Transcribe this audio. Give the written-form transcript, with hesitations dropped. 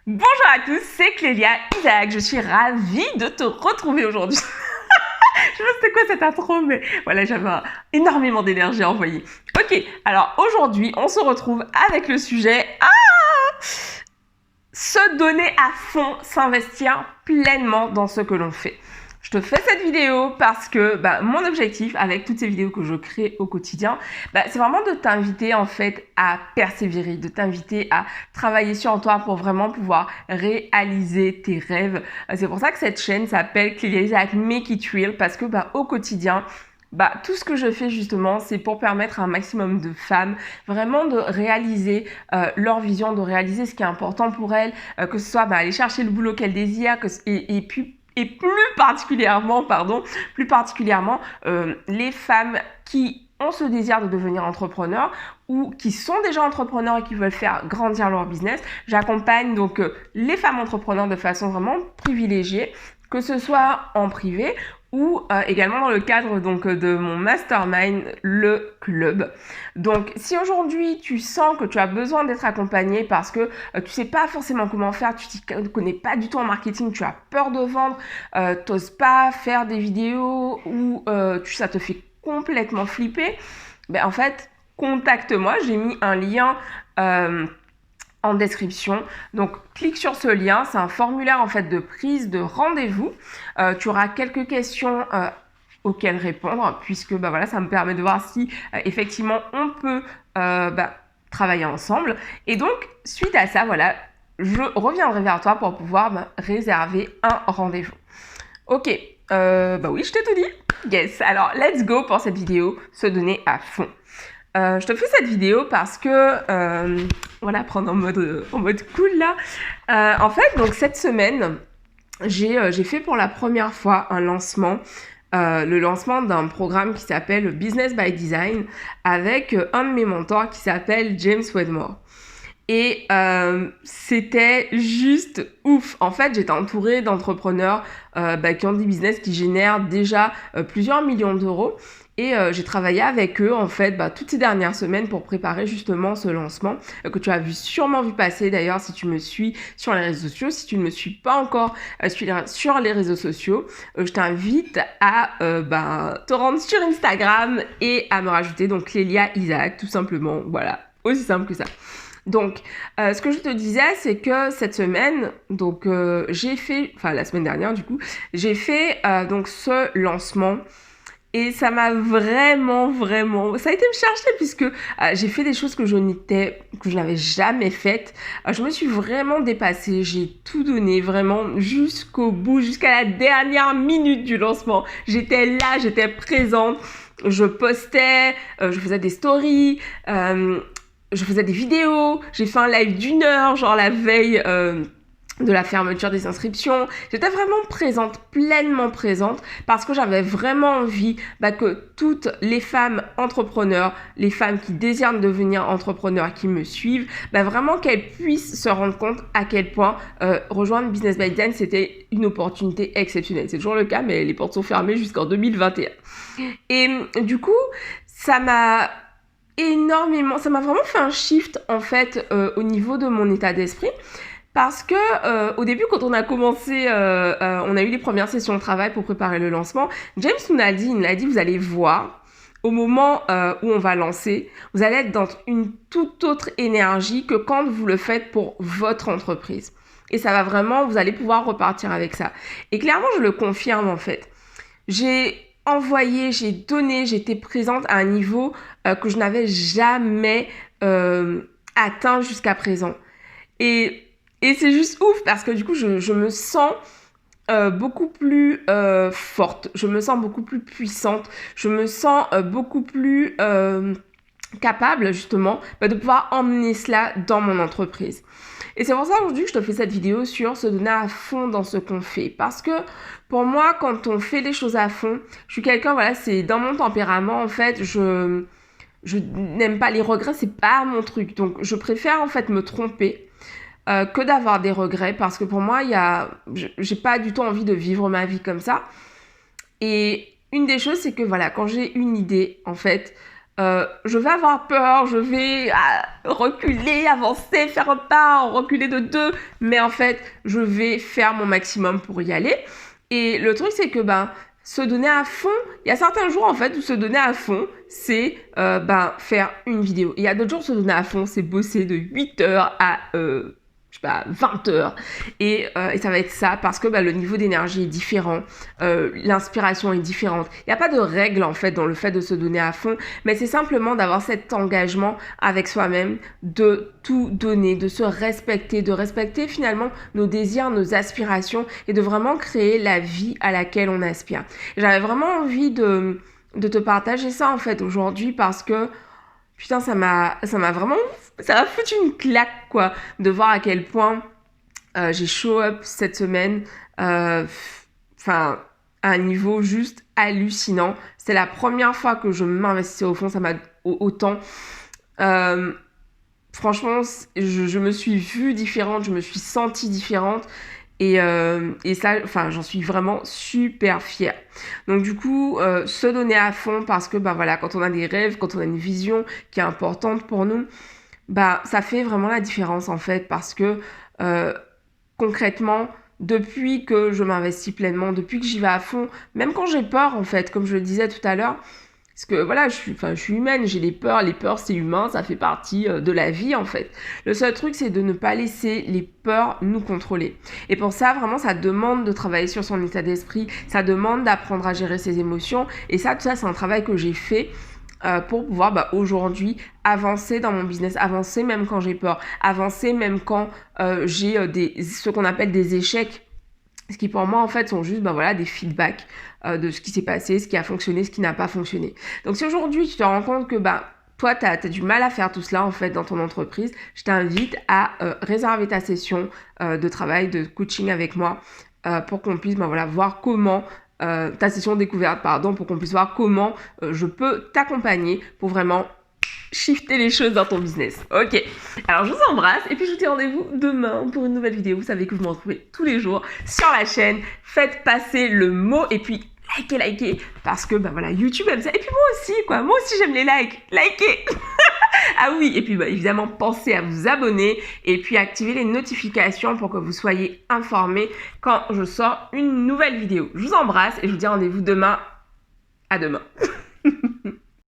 Bonjour à tous, c'est Clélia Isaac. Je suis ravie de te retrouver aujourd'hui. Je sais pas c'était quoi cette intro, mais voilà, j'avais énormément d'énergie à envoyer. Ok, alors aujourd'hui, on se retrouve avec le sujet se donner à fond, s'investir pleinement dans ce que l'on fait. Je te fais cette vidéo parce que mon objectif avec toutes ces vidéos que je crée au quotidien, c'est vraiment de t'inviter en fait à persévérer, de t'inviter à travailler sur toi pour vraiment pouvoir réaliser tes rêves. C'est pour ça que cette chaîne s'appelle Clélia Isaac Make It Real parce que au quotidien, tout ce que je fais justement, c'est pour permettre à un maximum de femmes vraiment de réaliser leur vision, de réaliser ce qui est important pour elles, que ce soit aller chercher le boulot qu'elles désirent, et puis plus particulièrement les femmes qui ont ce désir de devenir entrepreneurs ou qui sont déjà entrepreneurs et qui veulent faire grandir leur business. J'accompagne donc les femmes entrepreneurs de façon vraiment privilégiée, que ce soit en privé ou également dans le cadre donc de mon mastermind, le club. Donc si aujourd'hui tu sens que tu as besoin d'être accompagné parce que tu sais pas forcément comment faire, tu t'y connais pas du tout en marketing, tu as peur de vendre, t'oses pas faire des vidéos ou ça te fait complètement flipper, en fait contacte-moi, j'ai mis un lien en description. Donc, clique sur ce lien. C'est un formulaire en fait de prise de rendez-vous. Tu auras quelques questions auxquelles répondre, puisque ça me permet de voir si effectivement on peut travailler ensemble. Et donc, suite à ça, je reviendrai vers toi pour pouvoir réserver un rendez-vous. Ok, oui, je t'ai tout dit. Yes, alors let's go pour cette vidéo, se donner à fond. Je te fais cette vidéo parce que, prendre en mode cool là. En fait, donc cette semaine, j'ai fait pour la première fois un lancement, le lancement d'un programme qui s'appelle Business by Design avec un de mes mentors qui s'appelle James Wedmore. Et c'était juste ouf. En fait, j'étais entourée d'entrepreneurs qui ont des business qui génèrent déjà plusieurs millions d'euros. Et j'ai travaillé avec eux en fait toutes ces dernières semaines pour préparer justement ce lancement que tu as sûrement vu passer d'ailleurs si tu me suis sur les réseaux sociaux. Si tu ne me suis pas encore sur les réseaux sociaux, je t'invite à te rendre sur Instagram et à me rajouter donc Clélia Isaac tout simplement. Voilà, aussi simple que ça. Donc, ce que je te disais, c'est que cette semaine, donc j'ai fait, la semaine dernière du coup, j'ai fait donc ce lancement. Et ça m'a vraiment, ça a été me chercher puisque j'ai fait des choses que je n'avais jamais faites. Je me suis vraiment dépassée, j'ai tout donné vraiment jusqu'au bout, jusqu'à la dernière minute du lancement. J'étais là, j'étais présente, je postais, je faisais des stories, je faisais des vidéos, j'ai fait un live d'1 heure, genre la veille de la fermeture des inscriptions. J'étais vraiment présente, pleinement présente, parce que j'avais vraiment envie que toutes les femmes entrepreneurs, les femmes qui désirent devenir entrepreneurs, qui me suivent, vraiment qu'elles puissent se rendre compte à quel point rejoindre Business by Design, c'était une opportunité exceptionnelle. C'est toujours le cas, mais les portes sont fermées jusqu'en 2021. Et du coup, ça m'a vraiment fait un shift en fait au niveau de mon état d'esprit. Parce que au début, quand on a commencé, on a eu les premières sessions de travail pour préparer le lancement, James nous l'a dit, vous allez voir, au moment où on va lancer, vous allez être dans une toute autre énergie que quand vous le faites pour votre entreprise. Et ça va vraiment, vous allez pouvoir repartir avec ça. Et clairement, je le confirme en fait. J'ai envoyé, j'ai donné, j'étais présente à un niveau que je n'avais jamais atteint jusqu'à présent. Et c'est juste ouf parce que du coup, je me sens beaucoup plus forte, je me sens beaucoup plus puissante, je me sens beaucoup plus capable justement de pouvoir emmener cela dans mon entreprise. Et c'est pour ça aujourd'hui que je te fais cette vidéo sur se donner à fond dans ce qu'on fait. Parce que pour moi, quand on fait les choses à fond, je suis quelqu'un, c'est dans mon tempérament en fait, je n'aime pas les regrets, c'est pas mon truc. Donc je préfère en fait me tromper que d'avoir des regrets parce que pour moi, j'ai pas du tout envie de vivre ma vie comme ça. Et une des choses, c'est que quand j'ai une idée, en fait, je vais avoir peur, je vais reculer, avancer, faire un pas, reculer de 2, mais en fait, je vais faire mon maximum pour y aller. Et le truc, c'est que se donner à fond, il y a certains jours en fait où se donner à fond, c'est faire une vidéo. Il y a d'autres jours, se donner à fond, c'est bosser de 8h à 20h. Et ça va être ça parce que le niveau d'énergie est différent, l'inspiration est différente. Il n'y a pas de règle en fait dans le fait de se donner à fond, mais c'est simplement d'avoir cet engagement avec soi-même, de tout donner, de se respecter, de respecter finalement nos désirs, nos aspirations et de vraiment créer la vie à laquelle on aspire. J'avais vraiment envie de te partager ça en fait aujourd'hui parce que putain, ça m'a foutu une claque, quoi, de voir à quel point j'ai show up cette semaine, à un niveau juste hallucinant. C'est la première fois que je m'investissais au fond, ça m'a autant. Franchement, je me suis vue différente, je me suis sentie différente. Et ça, j'en suis vraiment super fière. Donc du coup, se donner à fond parce que quand on a des rêves, quand on a une vision qui est importante pour nous, ça fait vraiment la différence en fait parce que concrètement, depuis que je m'investis pleinement, depuis que j'y vais à fond, même quand j'ai peur en fait, comme je le disais tout à l'heure, parce que voilà, je suis humaine, j'ai des peurs c'est humain, ça fait partie de la vie en fait. Le seul truc c'est de ne pas laisser les peurs nous contrôler. Et pour ça, vraiment, ça demande de travailler sur son état d'esprit, ça demande d'apprendre à gérer ses émotions. Et ça, tout ça, c'est un travail que j'ai fait pour pouvoir aujourd'hui avancer dans mon business, avancer même quand j'ai peur, avancer même quand j'ai ce qu'on appelle des échecs. Ce qui pour moi en fait sont juste des feedbacks de ce qui s'est passé, ce qui a fonctionné, ce qui n'a pas fonctionné. Donc si aujourd'hui tu te rends compte que toi tu as du mal à faire tout cela en fait dans ton entreprise, je t'invite à réserver ta session de travail, de coaching avec moi pour qu'on puisse voir comment ta session découverte pour qu'on puisse voir comment je peux t'accompagner pour vraiment shifter les choses dans ton business. Ok, alors je vous embrasse et puis je vous dis rendez-vous demain pour une nouvelle vidéo. Vous savez que vous me retrouvez tous les jours sur la chaîne. Faites passer le mot et puis likez parce que YouTube aime ça. Et puis moi aussi j'aime les likes. Likez. Ah oui, et puis évidemment pensez à vous abonner et puis activer les notifications pour que vous soyez informés quand je sors une nouvelle vidéo. Je vous embrasse et je vous dis rendez-vous demain. À demain.